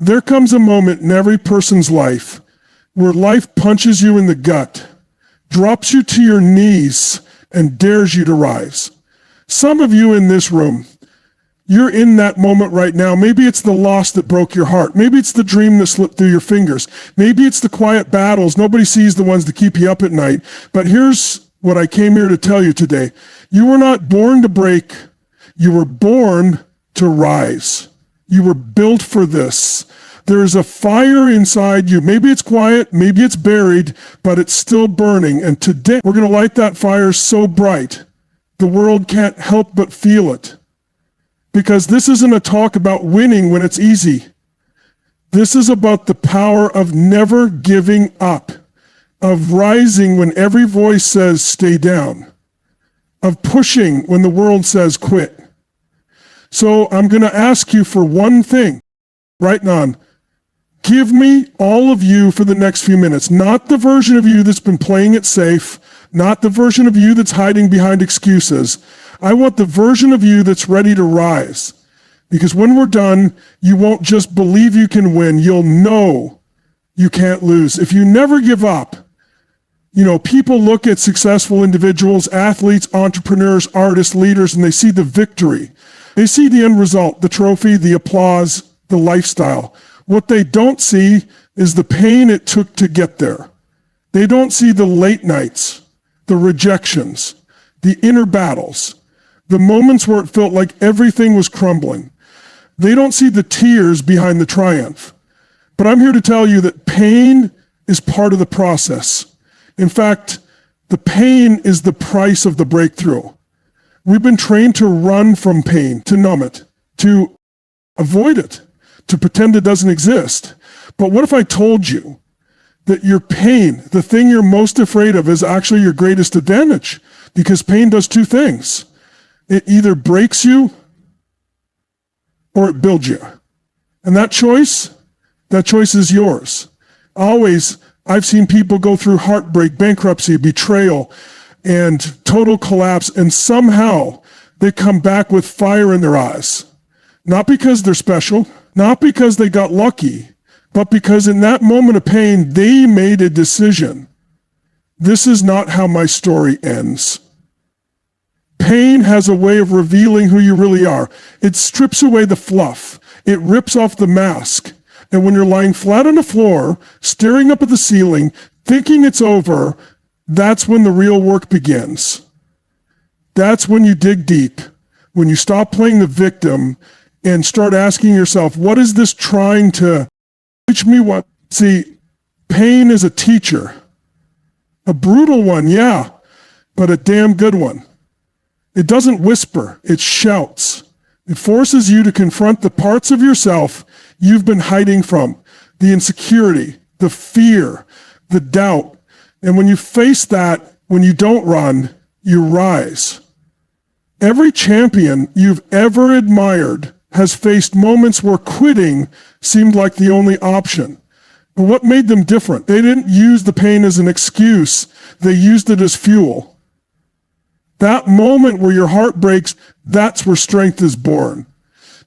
There comes a moment in every person's life where life punches you in the gut, drops you to your knees, and dares you to rise. Some of you in this room, you're in that moment right now. Maybe it's the loss that broke your heart. Maybe it's the dream that slipped through your fingers. Maybe it's the quiet battles. Nobody sees the ones that keep you up at night. But here's what I came here to tell you today. You were not born to break. You were born to rise. You were built for this. There is a fire inside you. Maybe it's quiet, maybe it's buried, but it's still burning. And today we're going to light that fire so bright, the world can't help but feel it. Because this isn't a talk about winning when it's easy. This is about the power of never giving up, of rising when every voice says stay down, of pushing when the world says quit. So I'm going to ask you for one thing right now. Give me all of you for the next few minutes, not the version of you that's been playing it safe, not the version of you that's hiding behind excuses. I want the version of you that's ready to rise. Because when we're done, you won't just believe you can win, you'll know you can't lose. If you never give up, people look at successful individuals, athletes, entrepreneurs, artists, leaders, and they see the victory. They see the end result, the trophy, the applause, the lifestyle. What they don't see is the pain it took to get there. They don't see the late nights, the rejections, the inner battles, the moments where it felt like everything was crumbling. They don't see the tears behind the triumph. But I'm here to tell you that pain is part of the process. In fact, the pain is the price of the breakthrough. We've been trained to run from pain, to numb it, to avoid it, to pretend it doesn't exist. But what if I told you that your pain, the thing you're most afraid of, is actually your greatest advantage? Because pain does two things. It either breaks you or it builds you. And that choice is yours. Always, I've seen people go through heartbreak, bankruptcy, betrayal, and total collapse, and somehow they come back with fire in their eyes. Not because they're special, not because they got lucky, but because in that moment of pain, they made a decision. This is not how my story ends. Pain has a way of revealing who you really are. It strips away the fluff. It rips off the mask. And when you're lying flat on the floor, staring up at the ceiling, thinking it's over, that's when the real work begins. That's when you dig deep, when you stop playing the victim and start asking yourself, what is this trying to teach me what? See, pain is a teacher. A brutal one, yeah, but a damn good one. It doesn't whisper, it shouts. It forces you to confront the parts of yourself you've been hiding from, the insecurity, the fear, the doubt. And when you face that, when you don't run, you rise. Every champion you've ever admired has faced moments where quitting seemed like the only option. But what made them different? They didn't use the pain as an excuse. They used it as fuel. That moment where your heart breaks, that's where strength is born.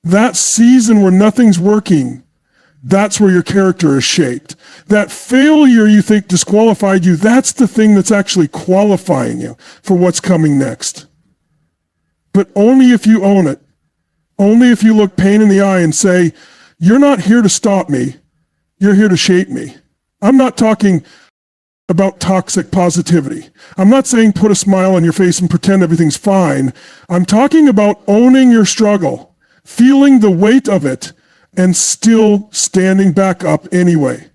That season where nothing's working, that's where your character is shaped. That failure you think disqualified you, that's the thing that's actually qualifying you for what's coming next. But only if you own it. Only if you look pain in the eye and say, you're not here to stop me, you're here to shape me. I'm not talking about toxic positivity. I'm not saying put a smile on your face and pretend everything's fine. I'm talking about owning your struggle, feeling the weight of it, and still standing back up anyway.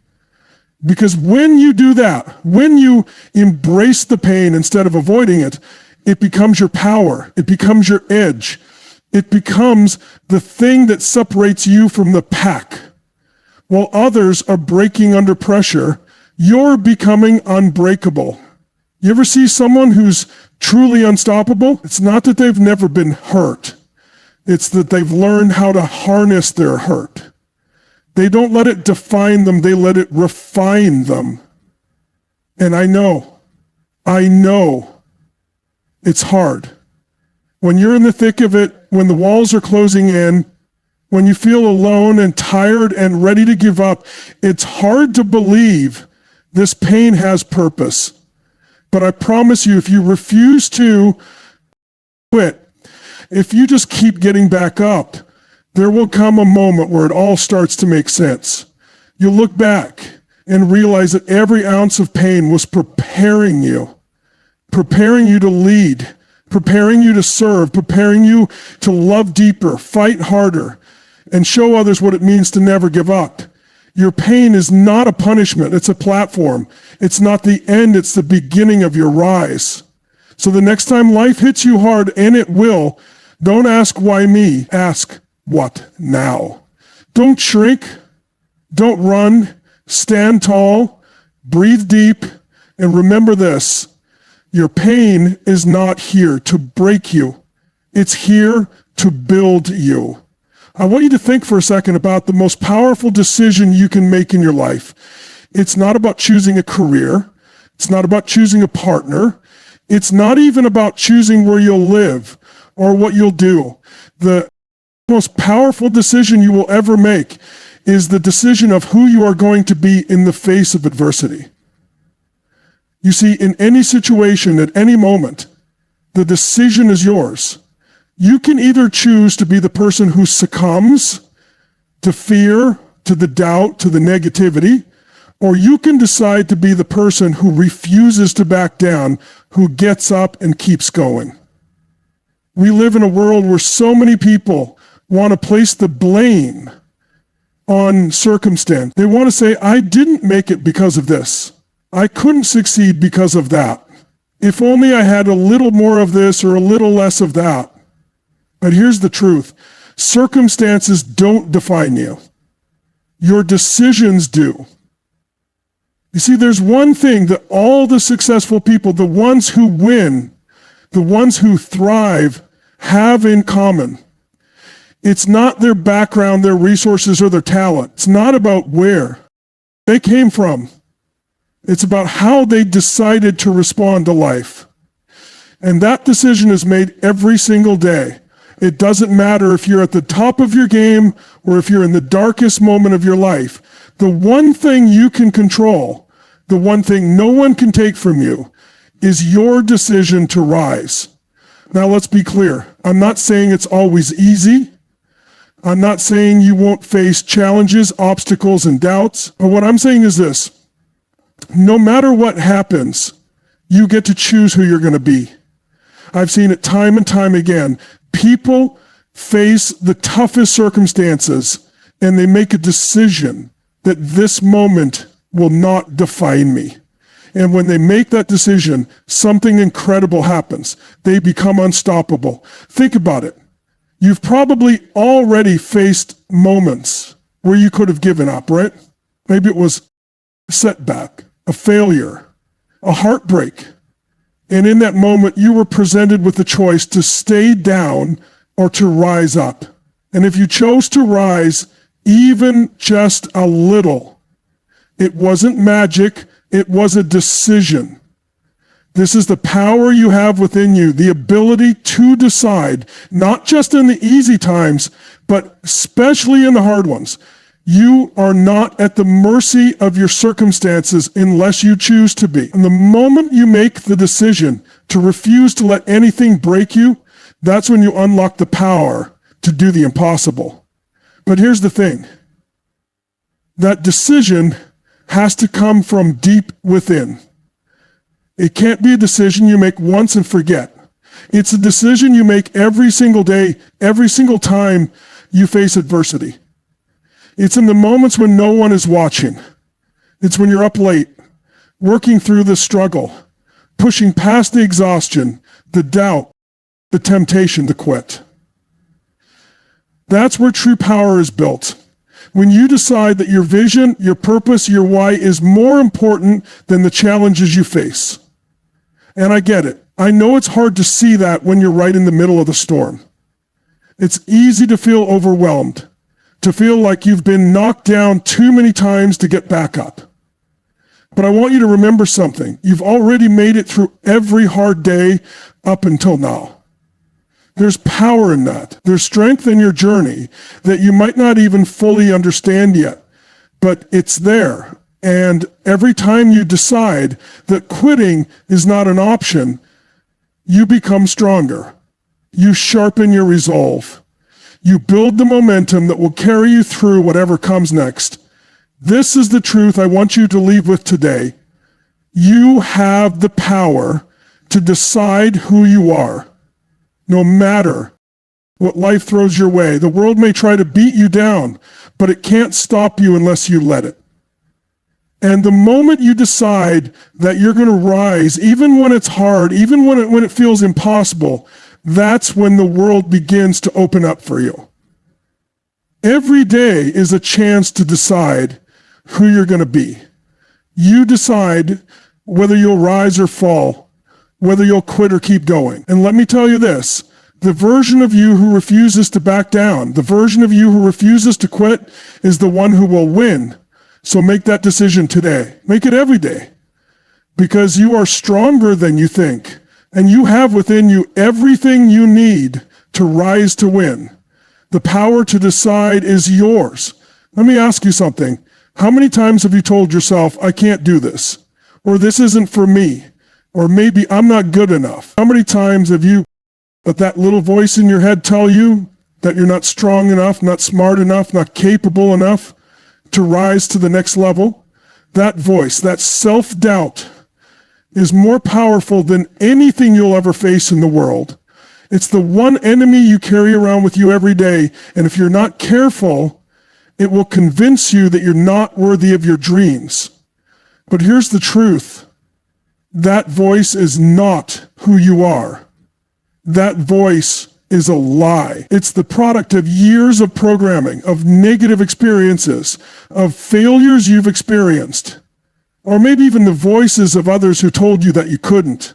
Because when you do that, when you embrace the pain instead of avoiding it, it becomes your power. It becomes your edge. It becomes the thing that separates you from the pack. While others are breaking under pressure, you're becoming unbreakable. You ever see someone who's truly unstoppable? It's not that they've never been hurt. It's that they've learned how to harness their hurt. They don't let it define them, they let it refine them. And I know it's hard. When you're in the thick of it, when the walls are closing in, when you feel alone and tired and ready to give up, it's hard to believe this pain has purpose. But I promise you, if you refuse to quit, if you just keep getting back up, there will come a moment where it all starts to make sense. You'll look back and realize that every ounce of pain was preparing you to lead, preparing you to serve, preparing you to love deeper, fight harder, and show others what it means to never give up. Your pain is not a punishment, it's a platform. It's not the end, it's the beginning of your rise. So the next time life hits you hard, and it will, don't ask why me, ask what now. Don't shrink, don't run, stand tall, breathe deep, and remember this. Your pain is not here to break you. It's here to build you. I want you to think for a second about the most powerful decision you can make in your life. It's not about choosing a career. It's not about choosing a partner. It's not even about choosing where you'll live or what you'll do. The most powerful decision you will ever make is the decision of who you are going to be in the face of adversity. You see, in any situation, at any moment, the decision is yours. You can either choose to be the person who succumbs to fear, to the doubt, to the negativity, or you can decide to be the person who refuses to back down, who gets up and keeps going. We live in a world where so many people want to place the blame on circumstance. They want to say, I didn't make it because of this. I couldn't succeed because of that. If only I had a little more of this or a little less of that. But here's the truth. Circumstances don't define you. Your decisions do. You see, there's one thing that all the successful people, the ones who win, the ones who thrive, have in common. It's not their background, their resources, or their talent. It's not about where they came from. It's about how they decided to respond to life. And that decision is made every single day. It doesn't matter if you're at the top of your game or if you're in the darkest moment of your life. The one thing you can control, the one thing no one can take from you, is your decision to rise. Now let's be clear. I'm not saying it's always easy. I'm not saying you won't face challenges, obstacles, and doubts. But what I'm saying is this. No matter what happens, you get to choose who you're going to be. I've seen it time and time again. People face the toughest circumstances and they make a decision that this moment will not define me. And when they make that decision, something incredible happens. They become unstoppable. Think about it. You've probably already faced moments where you could have given up, right? Maybe it was a setback, a failure, a heartbreak. And in that moment, you were presented with the choice to stay down or to rise up. And if you chose to rise even just a little, it wasn't magic, it was a decision. This is the power you have within you, the ability to decide, not just in the easy times, but especially in the hard ones. You are not at the mercy of your circumstances unless you choose to be. And the moment you make the decision to refuse to let anything break you, that's when you unlock the power to do the impossible. But here's the thing. That decision has to come from deep within. It can't be a decision you make once and forget. It's a decision you make every single day, every single time you face adversity. It's in the moments when no one is watching. It's when you're up late, working through the struggle, pushing past the exhaustion, the doubt, the temptation to quit. That's where true power is built. When you decide that your vision, your purpose, your why is more important than the challenges you face. And I get it. I know it's hard to see that when you're right in the middle of the storm. It's easy to feel overwhelmed, to feel like you've been knocked down too many times to get back up. But I want you to remember something. You've already made it through every hard day up until now. There's power in that. There's strength in your journey that you might not even fully understand yet, but it's there. And every time you decide that quitting is not an option, you become stronger. You sharpen your resolve. You build the momentum that will carry you through whatever comes next. This is the truth I want you to leave with today. You have the power to decide who you are. No matter what life throws your way, the world may try to beat you down, but it can't stop you unless you let it. And the moment you decide that you're going to rise, even when it's hard, even when it feels impossible, that's when the world begins to open up for you. Every day is a chance to decide who you're going to be. You decide whether you'll rise or fall, whether you'll quit or keep going. And let me tell you this, the version of you who refuses to back down, the version of you who refuses to quit is the one who will win. So make that decision today. Make it every day. Because you are stronger than you think. And you have within you everything you need to rise to win. The power to decide is yours. Let me ask you something. How many times have you told yourself, I can't do this? Or this isn't for me? Or maybe I'm not good enough? How many times have you let that little voice in your head tell you that you're not strong enough, not smart enough, not capable enough to rise to the next level? That voice, that self-doubt, is more powerful than anything you'll ever face in the world. It's the one enemy you carry around with you every day, and if you're not careful, it will convince you that you're not worthy of your dreams. But here's the truth. That voice is not who you are. That voice is a lie. It's the product of years of programming, of negative experiences, of failures you've experienced, or maybe even the voices of others who told you that you couldn't.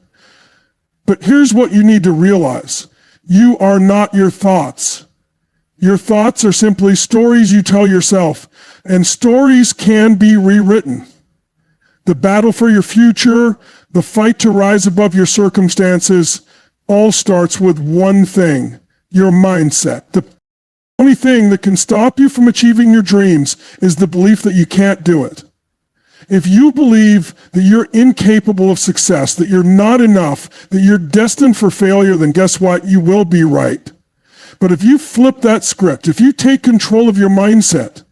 But here's what you need to realize. You are not your thoughts. Your thoughts are simply stories you tell yourself, and stories can be rewritten. The battle for your future, the fight to rise above your circumstances, all starts with one thing, your mindset. The only thing that can stop you from achieving your dreams is the belief that you can't do it. If you believe that you're incapable of success, that you're not enough, that you're destined for failure, then guess what? You will be right. But if you flip that script, if you take control of your mindset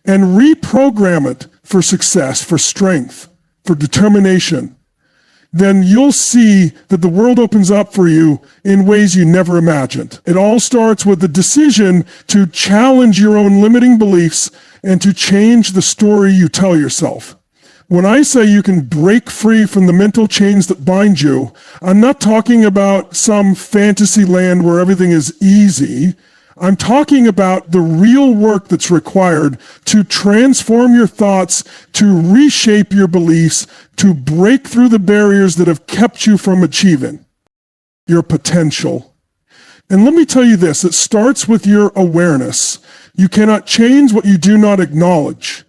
and reprogram it for success, for strength, for determination, then you'll see that the world opens up for you in ways you never imagined. It all starts with the decision to challenge your own limiting beliefs and to change the story you tell yourself. When I say you can break free from the mental chains that bind you, I'm not talking about some fantasy land where everything is easy. I'm talking about the real work that's required to transform your thoughts, to reshape your beliefs, to break through the barriers that have kept you from achieving your potential. And let me tell you this, it starts with your awareness. You cannot change what you do not acknowledge.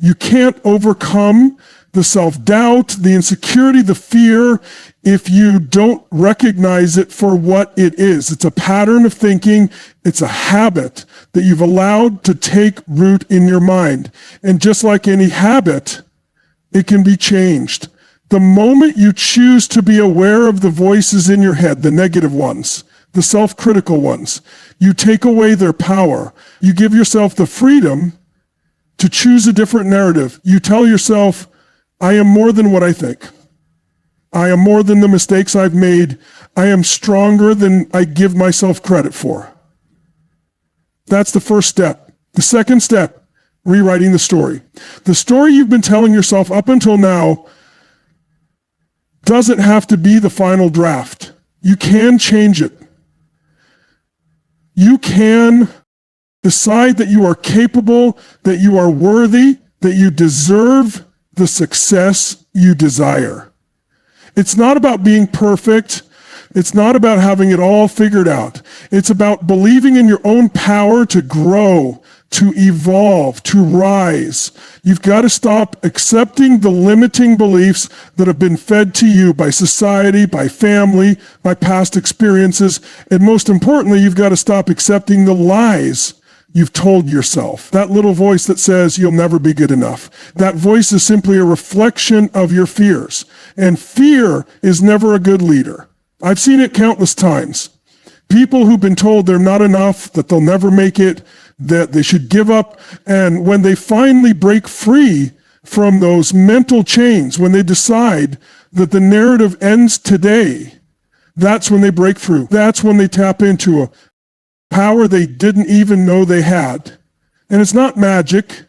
You can't overcome the self-doubt, the insecurity, the fear, if you don't recognize it for what it is. It's a pattern of thinking. It's a habit that you've allowed to take root in your mind. And just like any habit, it can be changed. The moment you choose to be aware of the voices in your head, the negative ones, the self-critical ones, you take away their power. You give yourself the freedom to choose a different narrative. You tell yourself, I am more than what I think. I am more than the mistakes I've made. I am stronger than I give myself credit for. That's the first step. The second step, rewriting the story. The story you've been telling yourself up until now doesn't have to be the final draft. You can change it. You can decide that you are capable, that you are worthy, that you deserve the success you desire. It's not about being perfect. It's not about having it all figured out. It's about believing in your own power to grow, to evolve, to rise. You've got to stop accepting the limiting beliefs that have been fed to you by society, by family, by past experiences, and most importantly, you've got to stop accepting the lies you've told yourself. That little voice that says you'll never be good enough. That voice is simply a reflection of your fears, and fear is never a good leader. I've seen it countless times. People who've been told they're not enough, that they'll never make it, that they should give up, and when they finally break free from those mental chains, when they decide that the narrative ends today, that's when they break through. That's when they tap into a power they didn't even know they had. And it's not magic.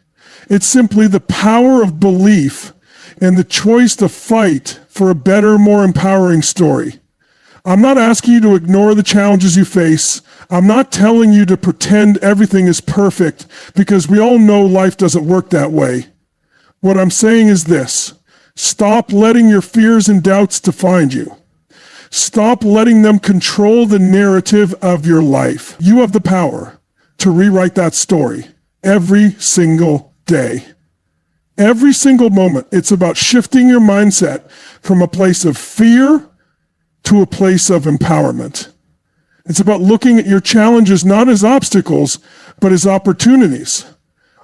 It's simply the power of belief and the choice to fight for a better, more empowering story. I'm not asking you to ignore the challenges you face. I'm not telling you to pretend everything is perfect, because we all know life doesn't work that way. What I'm saying is this: stop letting your fears and doubts define you. Stop letting them control the narrative of your life. You have the power to rewrite that story every single day. Every single moment. It's about shifting your mindset from a place of fear to a place of empowerment. It's about looking at your challenges not as obstacles, but as opportunities.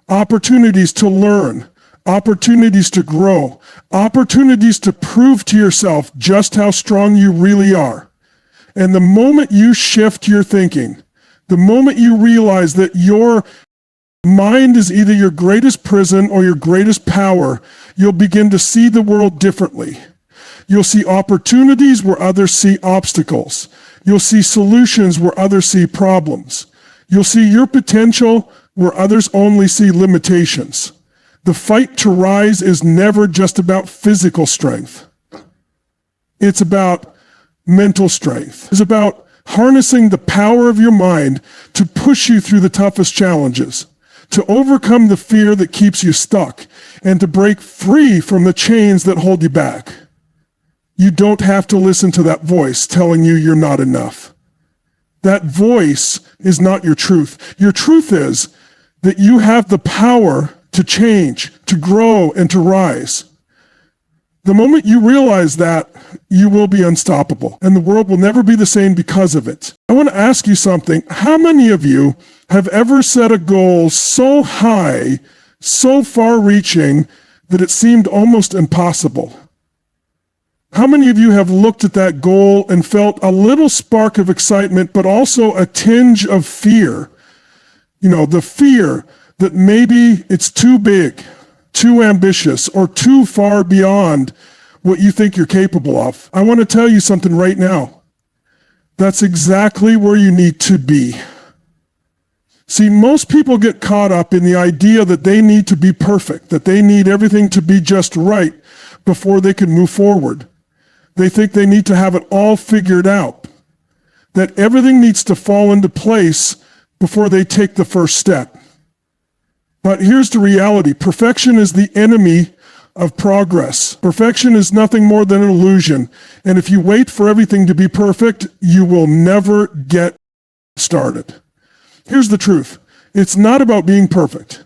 Opportunities to learn, opportunities to grow, opportunities to prove to yourself just how strong you really are. And the moment you shift your thinking, the moment you realize that your mind is either your greatest prison or your greatest power, you'll begin to see the world differently. You'll see opportunities where others see obstacles. You'll see solutions where others see problems. You'll see your potential where others only see limitations. The fight to rise is never just about physical strength. It's about mental strength. It's about harnessing the power of your mind to push you through the toughest challenges, to overcome the fear that keeps you stuck, and to break free from the chains that hold you back. You don't have to listen to that voice telling you you're not enough. That voice is not your truth. Your truth is that you have the power to change, to grow, and to rise. The moment you realize that, you will be unstoppable, and the world will never be the same because of it. I want to ask you something. How many of you have ever set a goal so high, so far-reaching, that it seemed almost impossible? How many of you have looked at that goal and felt a little spark of excitement, but also a tinge of fear? You know, the fear that maybe it's too big, too ambitious, or too far beyond what you think you're capable of. I want to tell you something right now. That's exactly where you need to be. See, most people get caught up in the idea that they need to be perfect, that they need everything to be just right before they can move forward. They think they need to have it all figured out, that everything needs to fall into place before they take the first step. But here's the reality. Perfection is the enemy of progress. Perfection is nothing more than an illusion. And if you wait for everything to be perfect, you will never get started. Here's the truth. It's not about being perfect.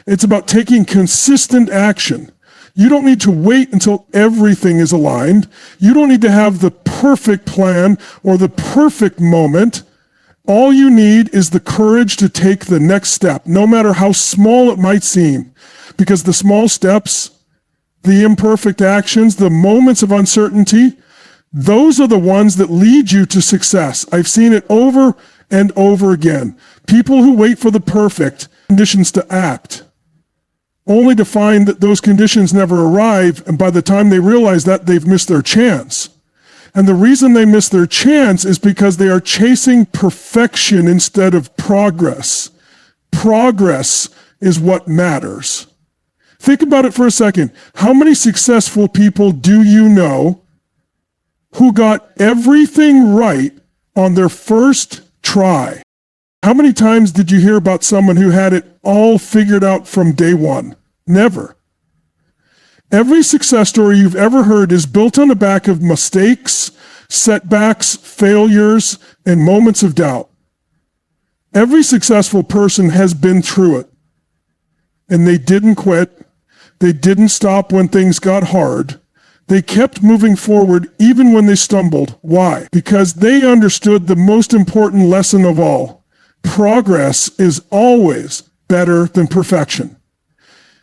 It's about taking consistent action. You don't need to wait until everything is aligned. You don't need to have the perfect plan or the perfect moment. All you need is the courage to take the next step, no matter how small it might seem. Because the small steps, the imperfect actions, the moments of uncertainty, those are the ones that lead you to success. I've seen it over and over again. People who wait for the perfect conditions to act, only to find that those conditions never arrive, and by the time they realize that, they've missed their chance. And the reason they miss their chance is because they are chasing perfection instead of progress. Progress is what matters. Think about it for a second. How many successful people do you know who got everything right on their first try? How many times did you hear about someone who had it all figured out from day one? Never. Every success story you've ever heard is built on the back of mistakes, setbacks, failures, and moments of doubt. Every successful person has been through it. And they didn't quit. They didn't stop when things got hard. They kept moving forward even when they stumbled. Why? Because they understood the most important lesson of all. Progress is always better than perfection.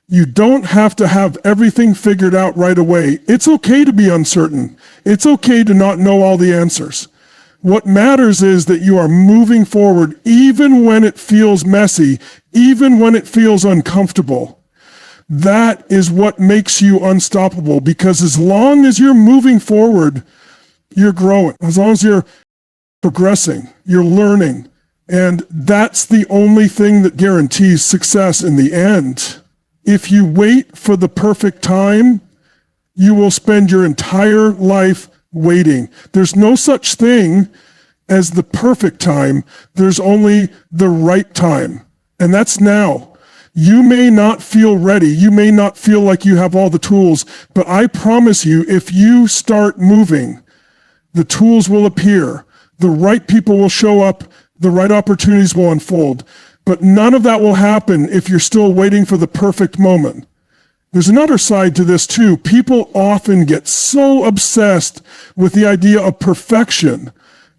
You don't have to have everything figured out right away. It's okay to be uncertain. It's okay to not know all the answers. What matters is that you are moving forward even when it feels messy, even when it feels uncomfortable. That is what makes you unstoppable, because as long as you're moving forward, you're growing. As long as you're progressing, you're learning. And that's the only thing that guarantees success in the end. If you wait for the perfect time, you will spend your entire life waiting. There's no such thing as the perfect time. There's only the right time. And that's now. You may not feel ready. You may not feel like you have all the tools, but I promise you, if you start moving, the tools will appear. The right people will show up. The right opportunities will unfold. But none of that will happen if you're still waiting for the perfect moment. There's another side to this too. People often get so obsessed with the idea of perfection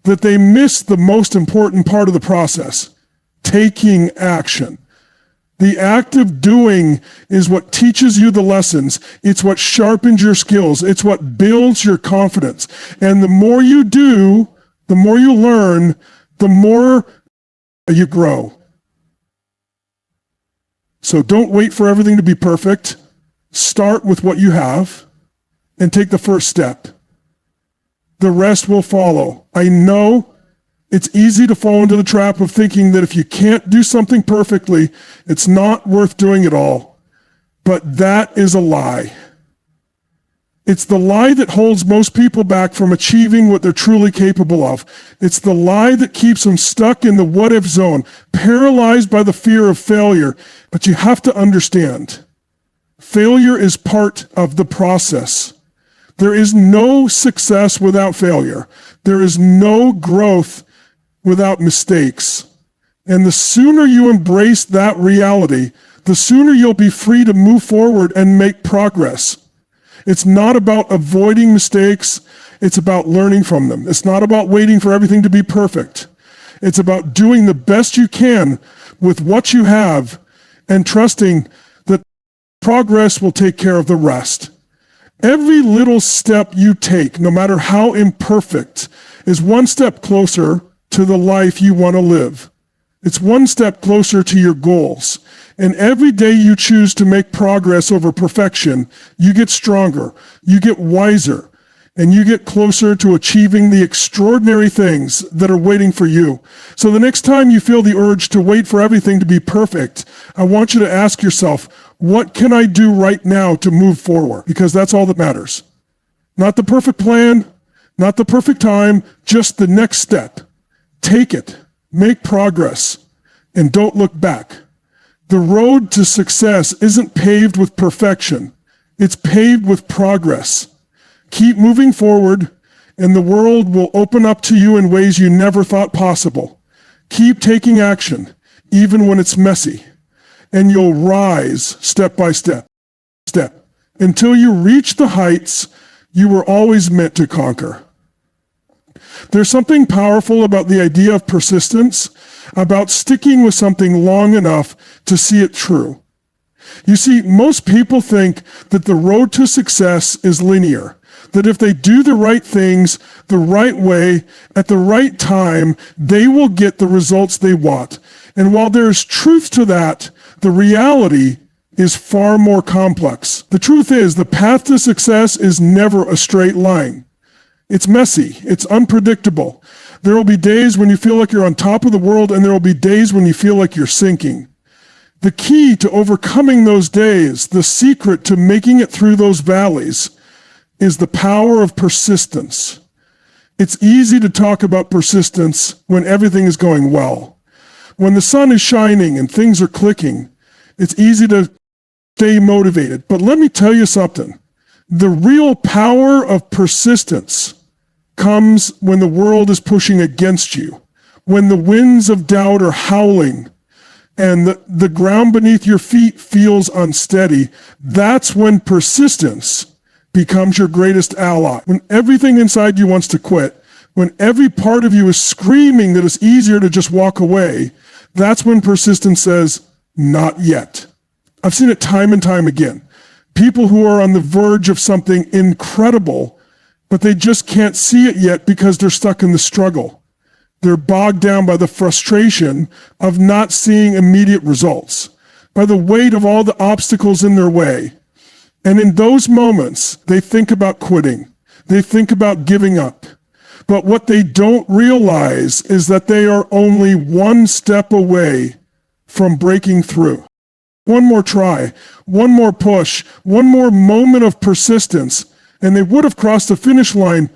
that they miss the most important part of the process, taking action. The act of doing is what teaches you the lessons. It's what sharpens your skills. It's what builds your confidence. And the more you do, the more you learn, the more you grow. So don't wait for everything to be perfect. Start with what you have and take the first step. The rest will follow. I know it's easy to fall into the trap of thinking that if you can't do something perfectly, it's not worth doing at all. But that is a lie. It's the lie that holds most people back from achieving what they're truly capable of. It's the lie that keeps them stuck in the what-if zone, paralyzed by the fear of failure. But you have to understand, failure is part of the process. There is no success without failure. There is no growth without mistakes. And the sooner you embrace that reality, the sooner you'll be free to move forward and make progress. It's not about avoiding mistakes. It's about learning from them. It's not about waiting for everything to be perfect. It's about doing the best you can with what you have and trusting that progress will take care of the rest. Every little step you take, no matter how imperfect, is one step closer to the life you want to live. It's one step closer to your goals. And every day you choose to make progress over perfection, you get stronger, you get wiser, and you get closer to achieving the extraordinary things that are waiting for you. So the next time you feel the urge to wait for everything to be perfect, I want you to ask yourself, what can I do right now to move forward? Because that's all that matters. Not the perfect plan, not the perfect time, just the next step. Take it, make progress, and don't look back. The road to success isn't paved with perfection. It's paved with progress. Keep moving forward, and the world will open up to you in ways you never thought possible. Keep taking action, even when it's messy, and you'll rise step by step, until you reach the heights you were always meant to conquer. There's something powerful about the idea of persistence, about sticking with something long enough to see it through. You see, most people think that the road to success is linear, that if they do the right things the right way at the right time, they will get the results they want. And while there's truth to that, the reality is far more complex. The truth is, the path to success is never a straight line. It's messy. It's unpredictable. There will be days when you feel like you're on top of the world, and there will be days when you feel like you're sinking. The key to overcoming those days, the secret to making it through those valleys, is the power of persistence. It's easy to talk about persistence when everything is going well. When the sun is shining and things are clicking, it's easy to stay motivated. But let me tell you something. The real power of persistence comes when the world is pushing against you, when the winds of doubt are howling, and the ground beneath your feet feels unsteady, that's when persistence becomes your greatest ally. When everything inside you wants to quit, when every part of you is screaming that it's easier to just walk away, that's when persistence says, not yet. I've seen it time and time again. People who are on the verge of something incredible, but they just can't see it yet because they're stuck in the struggle. They're bogged down by the frustration of not seeing immediate results, by the weight of all the obstacles in their way. And in those moments, they think about quitting. They think about giving up. But what they don't realize is that they are only one step away from breaking through. One more try, one more push, one more moment of persistence, and they would have crossed the finish line.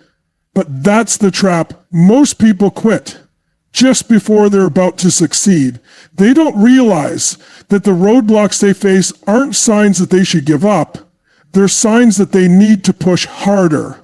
But that's the trap. Most people quit just before they're about to succeed. They don't realize that the roadblocks they face aren't signs that they should give up. They're signs that they need to push harder.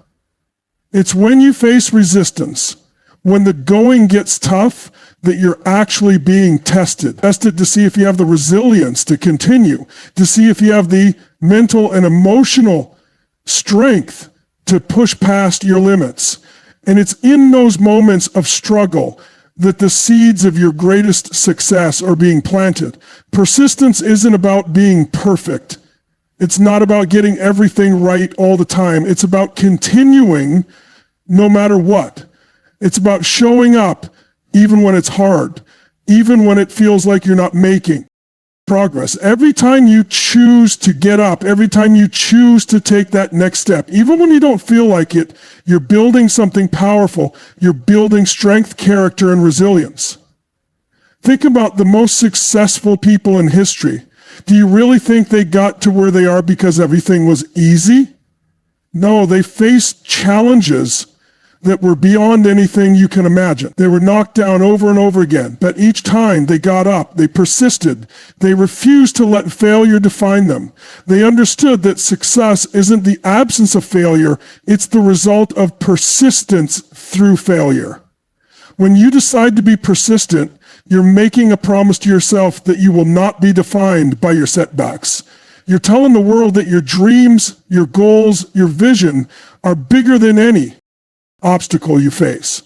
It's when you face resistance, when the going gets tough, that you're actually being tested. Tested to see if you have the resilience to continue, to see if you have the mental and emotional strength to push past your limits. And it's in those moments of struggle that the seeds of your greatest success are being planted. Persistence isn't about being perfect. It's not about getting everything right all the time. It's about continuing no matter what. It's about showing up even when it's hard, even when it feels like you're not making progress. Every time you choose to get up, every time you choose to take that next step, even when you don't feel like it, you're building something powerful. You're building strength, character, and resilience. Think about the most successful people in history. Do you really think they got to where they are because everything was easy? No, they faced challenges that were beyond anything you can imagine. They were knocked down over and over again, but each time they got up, they persisted. They refused to let failure define them. They understood that success isn't the absence of failure, it's the result of persistence through failure. When you decide to be persistent, you're making a promise to yourself that you will not be defined by your setbacks. You're telling the world that your dreams, your goals, your vision are bigger than any obstacle you face.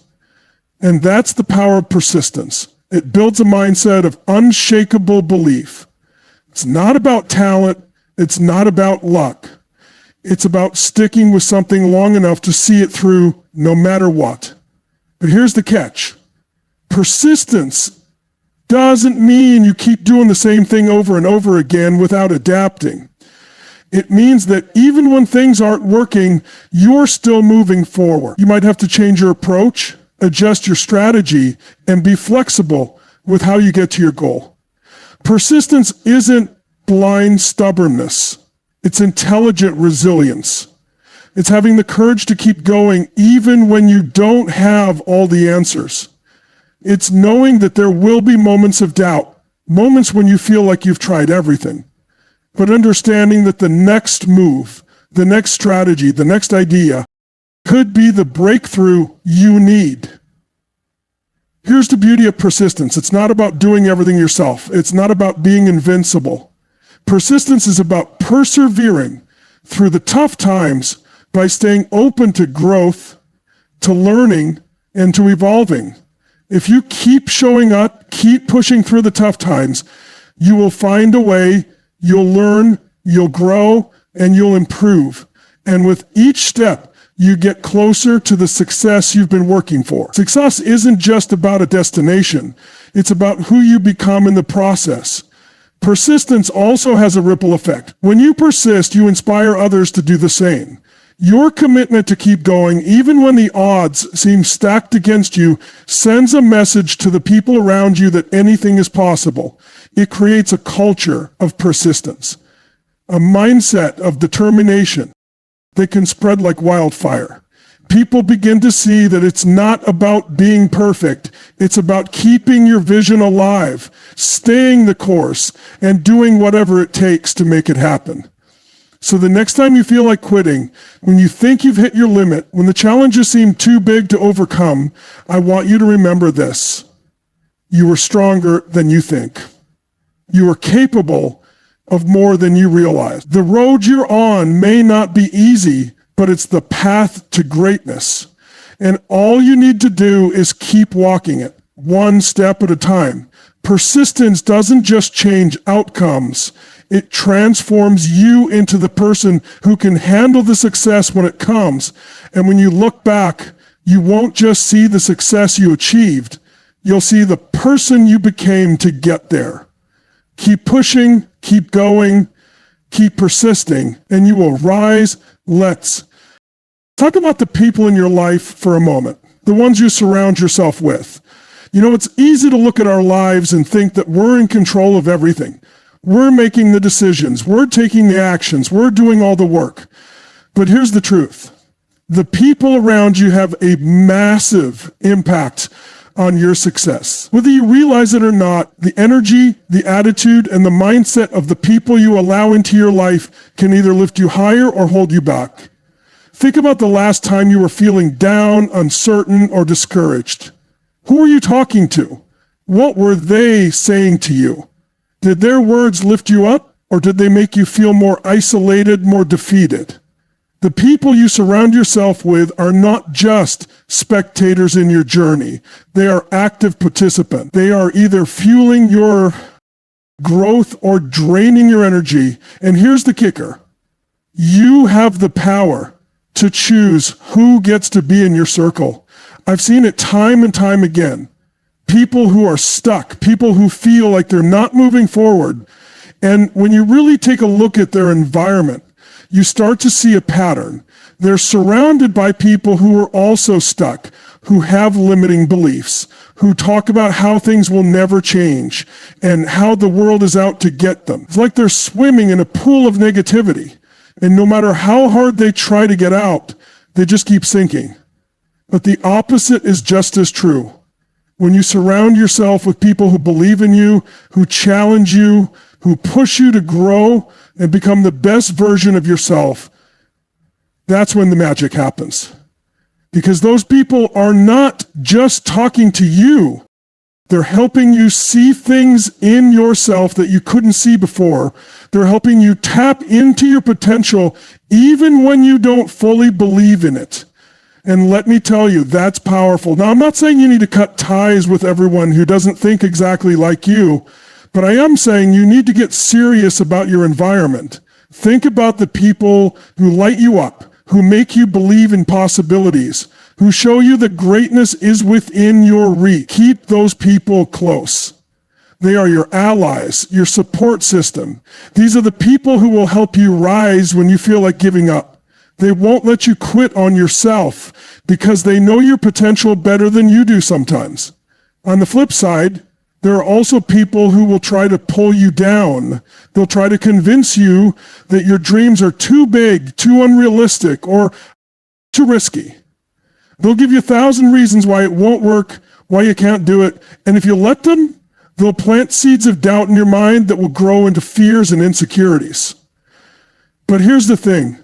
And that's the power of persistence. It builds a mindset of unshakable belief. It's not about talent. It's not about luck. It's about sticking with something long enough to see it through no matter what. But here's the catch. Persistence doesn't mean you keep doing the same thing over and over again without adapting. It means that even when things aren't working, you're still moving forward. You might have to change your approach, adjust your strategy, and be flexible with how you get to your goal. Persistence isn't blind stubbornness. It's intelligent resilience. It's having the courage to keep going even when you don't have all the answers. It's knowing that there will be moments of doubt, moments when you feel like you've tried everything. But understanding that the next move, the next strategy, the next idea could be the breakthrough you need. Here's the beauty of persistence. It's not about doing everything yourself. It's not about being invincible. Persistence is about persevering through the tough times by staying open to growth, to learning, and to evolving. If you keep showing up, keep pushing through the tough times, you will find a way. You'll learn, you'll grow, and you'll improve. And with each step, you get closer to the success you've been working for. Success isn't just about a destination. It's about who you become in the process. Persistence also has a ripple effect. When you persist, you inspire others to do the same. Your commitment to keep going, even when the odds seem stacked against you, sends a message to the people around you that anything is possible. It creates a culture of persistence, a mindset of determination that can spread like wildfire. People begin to see that it's not about being perfect. It's about keeping your vision alive, staying the course, and doing whatever it takes to make it happen. So the next time you feel like quitting, when you think you've hit your limit, when the challenges seem too big to overcome, I want you to remember this. You are stronger than you think. You are capable of more than you realize. The road you're on may not be easy, but it's the path to greatness. And all you need to do is keep walking it, one step at a time. Persistence doesn't just change outcomes. It transforms you into the person who can handle the success when it comes. And when you look back, you won't just see the success you achieved. You'll see the person you became to get there. Keep pushing, keep going, keep persisting, and you will rise. Let's talk about the people in your life for a moment, the ones you surround yourself with. You know, it's easy to look at our lives and think that we're in control of everything. We're making the decisions. We're taking the actions. We're doing all the work. But here's the truth. The people around you have a massive impact on your success. Whether you realize it or not, the energy, the attitude, and the mindset of the people you allow into your life can either lift you higher or hold you back. Think about the last time you were feeling down, uncertain, or discouraged. Who were you talking to? What were they saying to you? Did their words lift you up, or did they make you feel more isolated, more defeated? The people you surround yourself with are not just spectators in your journey. They are active participants. They are either fueling your growth or draining your energy. And here's the kicker. You have the power to choose who gets to be in your circle. I've seen it time and time again. People who are stuck, people who feel like they're not moving forward. And when you really take a look at their environment, you start to see a pattern. They're surrounded by people who are also stuck, who have limiting beliefs, who talk about how things will never change and how the world is out to get them. It's like they're swimming in a pool of negativity. And no matter how hard they try to get out, they just keep sinking. But the opposite is just as true. When you surround yourself with people who believe in you, who challenge you, who push you to grow and become the best version of yourself, that's when the magic happens. Because those people are not just talking to you. They're helping you see things in yourself that you couldn't see before. They're helping you tap into your potential even when you don't fully believe in it. And let me tell you, that's powerful. Now, I'm not saying you need to cut ties with everyone who doesn't think exactly like you, but I am saying you need to get serious about your environment. Think about the people who light you up, who make you believe in possibilities, who show you that greatness is within your reach. Keep those people close. They are your allies, your support system. These are the people who will help you rise when you feel like giving up. They won't let you quit on yourself because they know your potential better than you do sometimes. On the flip side, there are also people who will try to pull you down. They'll try to convince you that your dreams are too big, too unrealistic, or too risky. They'll give you 1,000 reasons why it won't work, why you can't do it, and if you let them, they'll plant seeds of doubt in your mind that will grow into fears and insecurities. But here's the thing.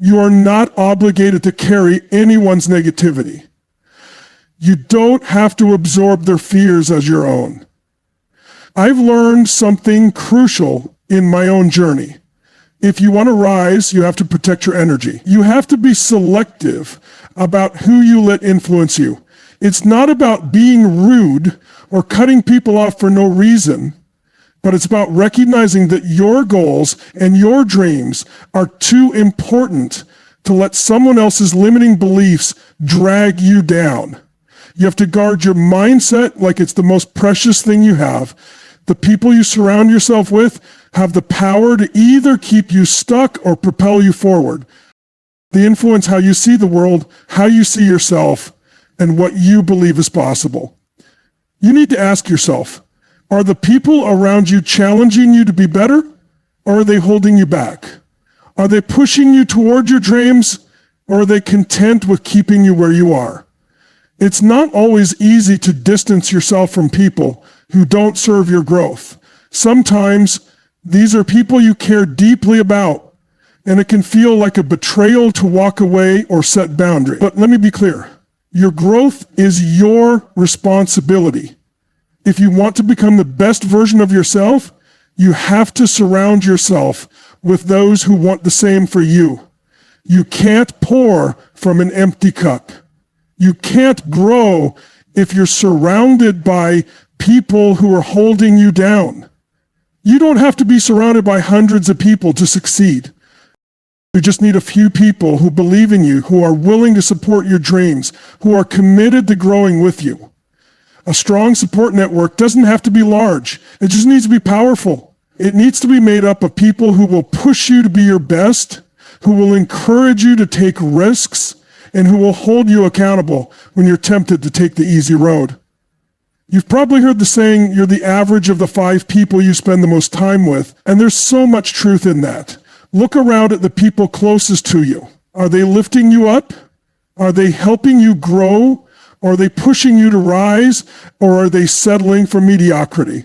You are not obligated to carry anyone's negativity. You don't have to absorb their fears as your own. I've learned something crucial in my own journey. If you want to rise, you have to protect your energy. You have to be selective about who you let influence you. It's not about being rude or cutting people off for no reason, but it's about recognizing that your goals and your dreams are too important to let someone else's limiting beliefs drag you down. You have to guard your mindset like it's the most precious thing you have. The people you surround yourself with have the power to either keep you stuck or propel you forward. They influence how you see the world, how you see yourself, and what you believe is possible. You need to ask yourself, are the people around you challenging you to be better, or are they holding you back? Are they pushing you toward your dreams, or are they content with keeping you where you are? It's not always easy to distance yourself from people who don't serve your growth. Sometimes these are people you care deeply about, and it can feel like a betrayal to walk away or set boundaries. But let me be clear. Your growth is your responsibility. If you want to become the best version of yourself, You have to surround yourself with those who want the same for you. You can't pour from an empty cup. You can't grow if you're surrounded by people who are holding you down. You don't have to be surrounded by hundreds of people to succeed. You just need a few people who believe in you, who are willing to support your dreams, who are committed to growing with you. A strong support network doesn't have to be large. It just needs to be powerful. It needs to be made up of people who will push you to be your best, who will encourage you to take risks, and who will hold you accountable when you're tempted to take the easy road. You've probably heard the saying, you're the average of the 5 people you spend the most time with, and there's so much truth in that. Look around at the people closest to you. Are they lifting you up? Are they helping you grow? Or are they pushing you to rise? Or are they settling for mediocrity?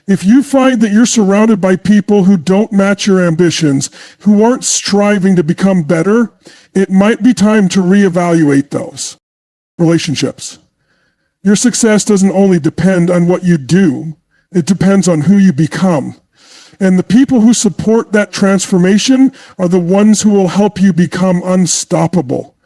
If you find that you're surrounded by people who don't match your ambitions, who aren't striving to become better, it might be time to reevaluate those relationships. Your success doesn't only depend on what you do, it depends on who you become. And the people who support that transformation are the ones who will help you become unstoppable.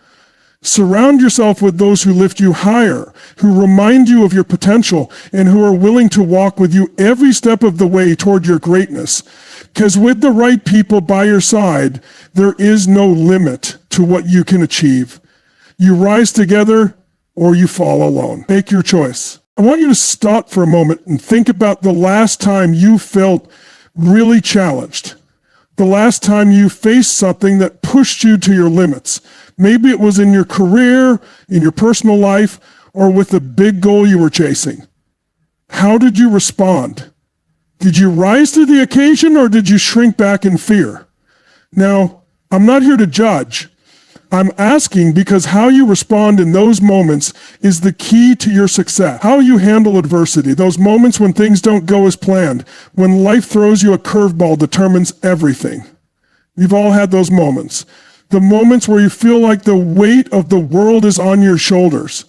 Surround yourself with those who lift you higher, who remind you of your potential, and who are willing to walk with you every step of the way toward your greatness. Because with the right people by your side, there is no limit to what you can achieve. You rise together or you fall alone. Make your choice. I want you to stop for a moment and think about the last time you felt really challenged. The last time you faced something that pushed you to your limits. Maybe it was in your career, in your personal life, or with the big goal you were chasing. How did you respond? Did you rise to the occasion or did you shrink back in fear? Now, I'm not here to judge. I'm asking because how you respond in those moments is the key to your success. How you handle adversity, those moments when things don't go as planned, when life throws you a curveball, determines everything. We've all had those moments. The moments where you feel like the weight of the world is on your shoulders,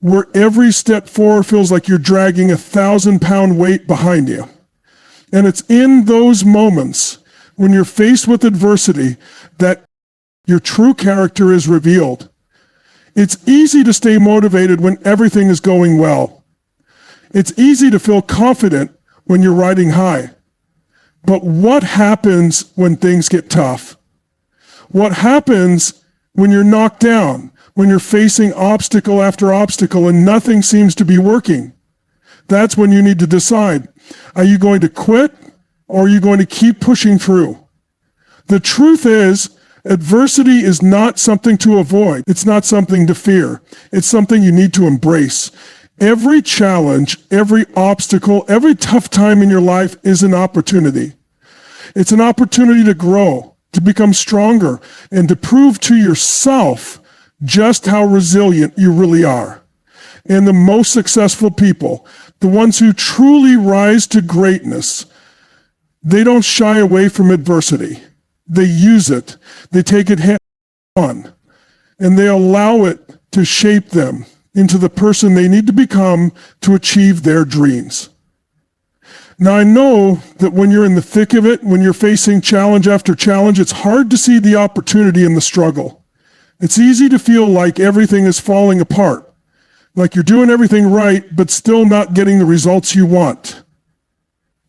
where every step forward feels like you're dragging 1,000-pound weight behind you. And it's in those moments when you're faced with adversity that your true character is revealed. It's easy to stay motivated when everything is going well. It's easy to feel confident when you're riding high. But what happens when things get tough? What happens when you're knocked down, when you're facing obstacle after obstacle and nothing seems to be working? That's when you need to decide, are you going to quit or are you going to keep pushing through? The truth is, adversity is not something to avoid. It's not something to fear. It's something you need to embrace. Every challenge, every obstacle, every tough time in your life is an opportunity. It's an opportunity to grow, to become stronger, and to prove to yourself just how resilient you really are. And the most successful people, the ones who truly rise to greatness, they don't shy away from adversity. They use it, they take it head on, and they allow it to shape them into the person they need to become to achieve their dreams. Now, I know that when you're in the thick of it, when you're facing challenge after challenge, it's hard to see the opportunity in the struggle. It's easy to feel like everything is falling apart, like you're doing everything right, but still not getting the results you want.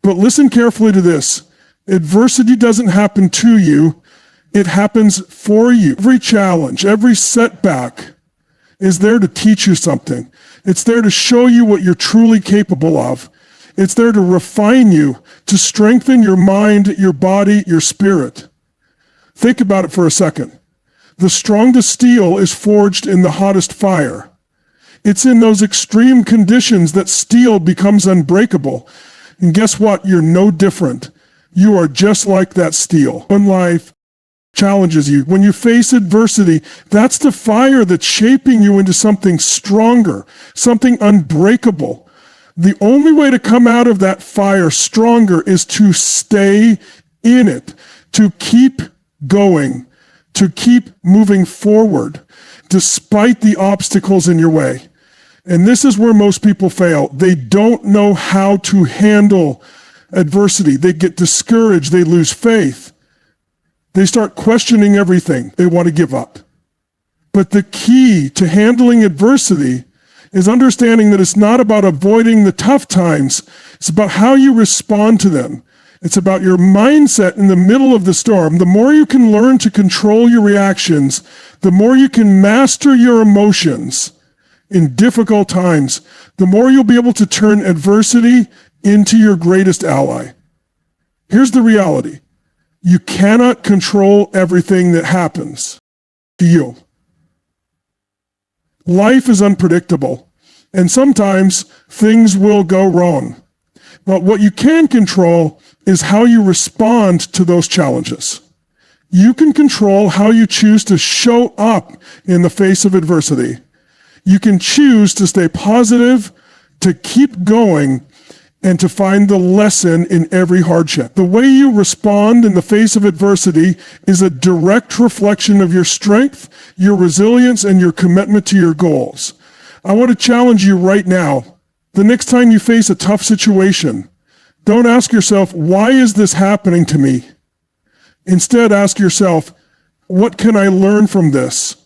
But listen carefully to this. Adversity doesn't happen to you, it happens for you. Every challenge, every setback is there to teach you something. It's there to show you what you're truly capable of. It's there to refine you, to strengthen your mind, your body, your spirit. Think about it for a second. The strongest steel is forged in the hottest fire. It's in those extreme conditions that steel becomes unbreakable. And guess what? You're no different. You are just like that steel. When life challenges you, when you face adversity, that's the fire that's shaping you into something stronger, something unbreakable. The only way to come out of that fire stronger is to stay in it, to keep going, to keep moving forward, despite the obstacles in your way. And this is where most people fail. They don't know how to handle adversity. They get discouraged. They lose faith. They start questioning everything. They want to give up. But the key to handling adversity is understanding that it's not about avoiding the tough times. It's about how you respond to them. It's about your mindset in the middle of the storm. The more you can learn to control your reactions, the more you can master your emotions in difficult times, the more you'll be able to turn adversity into your greatest ally. Here's the reality. You cannot control everything that happens to you. Life is unpredictable, and sometimes things will go wrong. But what you can control is how you respond to those challenges. You can control how you choose to show up in the face of adversity. You can choose to stay positive, to keep going, and to find the lesson in every hardship. The way you respond in the face of adversity is a direct reflection of your strength, your resilience, and your commitment to your goals. I want to challenge you right now. The next time you face a tough situation, don't ask yourself, why is this happening to me? Instead, ask yourself, what can I learn from this?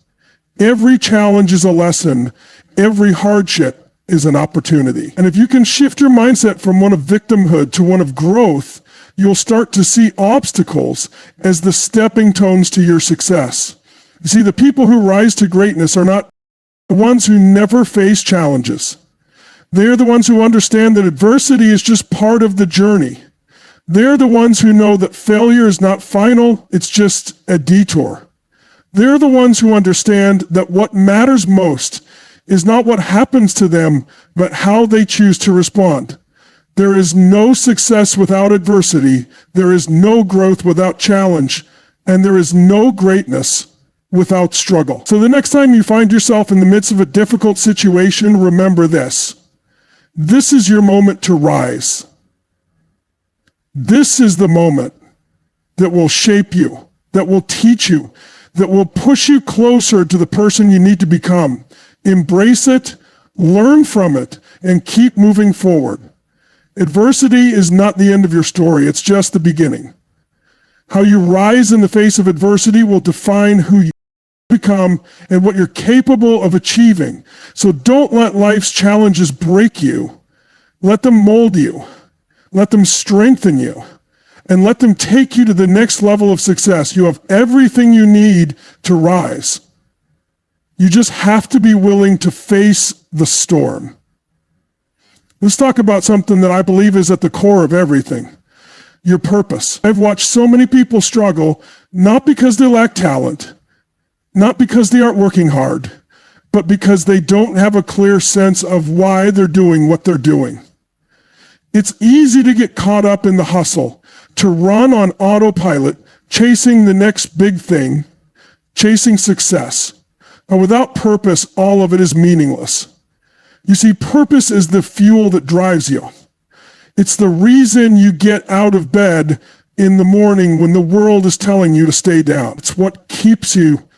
Every challenge is a lesson. Every hardship is an opportunity. And if you can shift your mindset from one of victimhood to one of growth, you'll start to see obstacles as the stepping stones to your success. You see, the people who rise to greatness are not the ones who never face challenges. They're the ones who understand that adversity is just part of the journey. They're the ones who know that failure is not final, it's just a detour. They're the ones who understand that what matters most is not what happens to them, but how they choose to respond. There is no success without adversity. There is no growth without challenge. And there is no greatness without struggle. So the next time you find yourself in the midst of a difficult situation, remember this. This is your moment to rise. This is the moment that will shape you, that will teach you, that will push you closer to the person you need to become. Embrace it, learn from it, and keep moving forward. Adversity is not the end of your story, it's just the beginning. How you rise in the face of adversity will define who you become and what you're capable of achieving. So don't let life's challenges break you. Let them mold you. Let them strengthen you. And let them take you to the next level of success. You have everything you need to rise. You just have to be willing to face the storm. Let's talk about something that I believe is at the core of everything. Your purpose. I've watched so many people struggle, not because they lack talent, not because they aren't working hard, but because they don't have a clear sense of why they're doing what they're doing. It's easy to get caught up in the hustle, to run on autopilot, chasing the next big thing, chasing success. And without purpose, all of it is meaningless. You see, purpose is the fuel that drives you. It's the reason you get out of bed in the morning when the world is telling you to stay down. It's what keeps you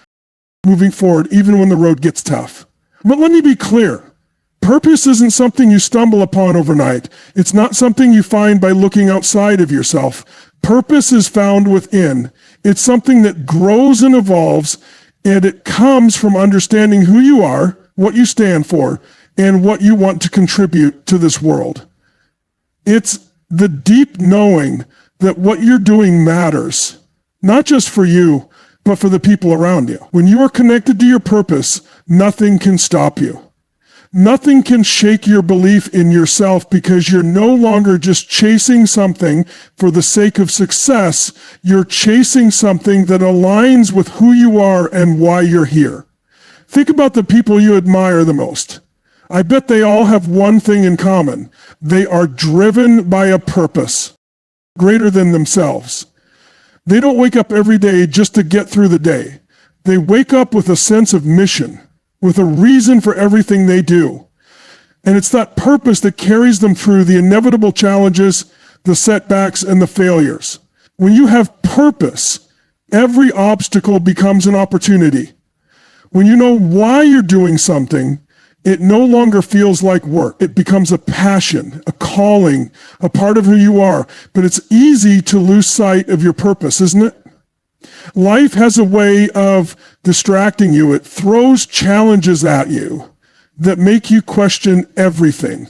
moving forward, even when the road gets tough. But let me be clear. Purpose isn't something you stumble upon overnight. It's not something you find by looking outside of yourself. Purpose is found within. It's something that grows and evolves, and it comes from understanding who you are, what you stand for, and what you want to contribute to this world. It's the deep knowing that what you're doing matters, not just for you, but for the people around you. When you are connected to your purpose, nothing can stop you. Nothing can shake your belief in yourself because you're no longer just chasing something for the sake of success. You're chasing something that aligns with who you are and why you're here. Think about the people you admire the most. I bet they all have one thing in common. They are driven by a purpose greater than themselves. They don't wake up every day just to get through the day. They wake up with a sense of mission, with a reason for everything they do. And it's that purpose that carries them through the inevitable challenges, the setbacks, and the failures. When you have purpose, every obstacle becomes an opportunity. When you know why you're doing something, It no longer feels like work. It becomes a passion, a calling, a part of who you are. But it's easy to lose sight of your purpose, isn't it? Life has a way of distracting you. It throws challenges at you that make you question everything.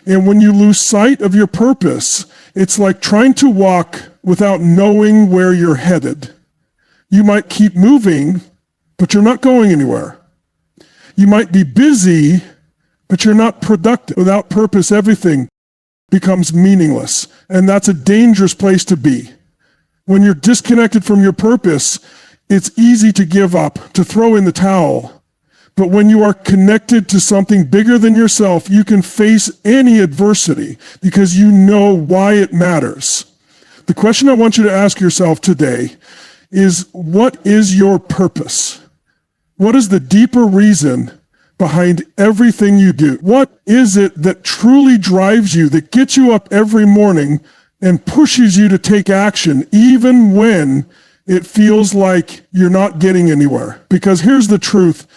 And when you lose sight of your purpose, it's like trying to walk without knowing where you're headed. You might keep moving, but you're not going anywhere. You might be busy, but you're not productive. Without purpose, everything becomes meaningless. And that's a dangerous place to be. When you're disconnected from your purpose, it's easy to give up, to throw in the towel. But when you are connected to something bigger than yourself, you can face any adversity because you know why it matters. The question I want you to ask yourself today is, what is your purpose? What is the deeper reason behind everything you do? What is it that truly drives you, that gets you up every morning and pushes you to take action, even when it feels like you're not getting anywhere? Because here's the truth.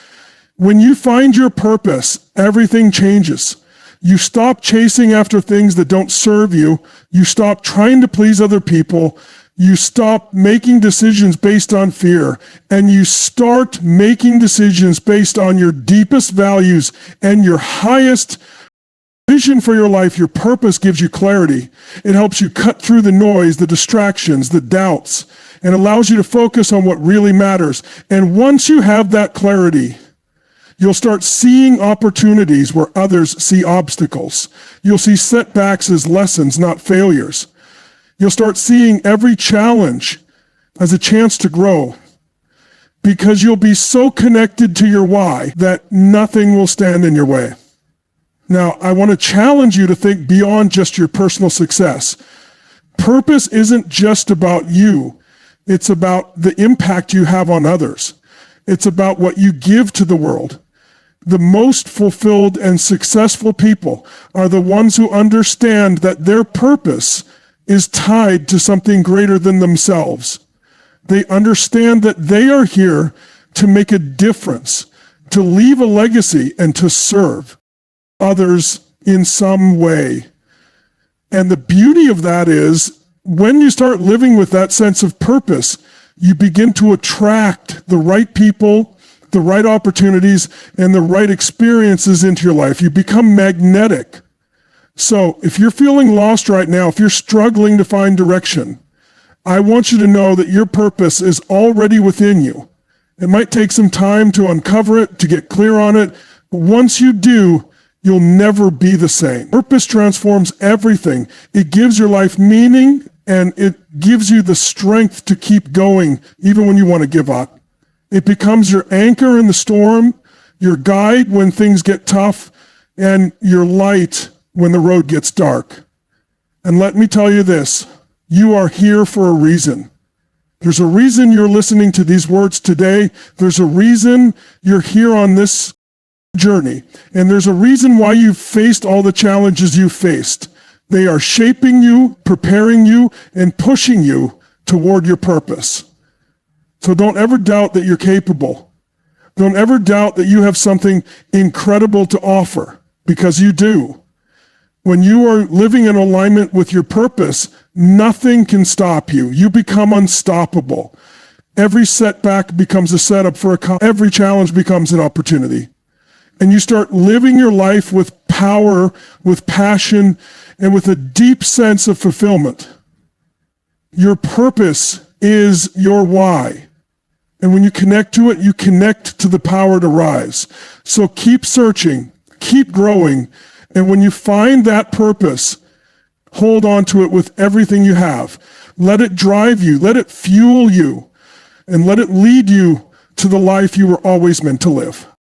When you find your purpose, everything changes. You stop chasing after things that don't serve you. You stop trying to please other people. You stop making decisions based on fear, and you start making decisions based on your deepest values and your highest vision for your life. Your purpose gives you clarity. It helps you cut through the noise, the distractions, the doubts, and allows you to focus on what really matters. And once you have that clarity, you'll start seeing opportunities where others see obstacles. You'll see setbacks as lessons, not failures. You'll start seeing every challenge as a chance to grow, because you'll be so connected to your why that nothing will stand in your way. Now, I want to challenge you to think beyond just your personal success. Purpose isn't just about you. It's about the impact you have on others. It's about what you give to the world. The most fulfilled and successful people are the ones who understand that their purpose is tied to something greater than themselves. They understand that they are here to make a difference, to leave a legacy, and to serve others in some way. And the beauty of that is, when you start living with that sense of purpose, you begin to attract the right people, the right opportunities, and the right experiences into your life. You become magnetic. So if you're feeling lost right now, if you're struggling to find direction, I want you to know that your purpose is already within you. It might take some time to uncover it, to get clear on it, but once you do, you'll never be the same. Purpose transforms everything. It gives your life meaning, and it gives you the strength to keep going even when you want to give up. It becomes your anchor in the storm, your guide when things get tough, and your light when the road gets dark. And let me tell you this, you are here for a reason. There's a reason you're listening to these words today. There's a reason you're here on this journey. And there's a reason why you've faced all the challenges you've faced. They are shaping you, preparing you, and pushing you toward your purpose. So don't ever doubt that you're capable. Don't ever doubt that you have something incredible to offer, because you do. When you are living in alignment with your purpose, nothing can stop you. You become unstoppable. Every setback becomes a setup for every challenge becomes an opportunity. And you start living your life with power, with passion, and with a deep sense of fulfillment. Your purpose is your why. And when you connect to it, you connect to the power to rise. So keep searching, keep growing, and when you find that purpose, hold on to it with everything you have. Let it drive you, let it fuel you, and let it lead you to the life you were always meant to live.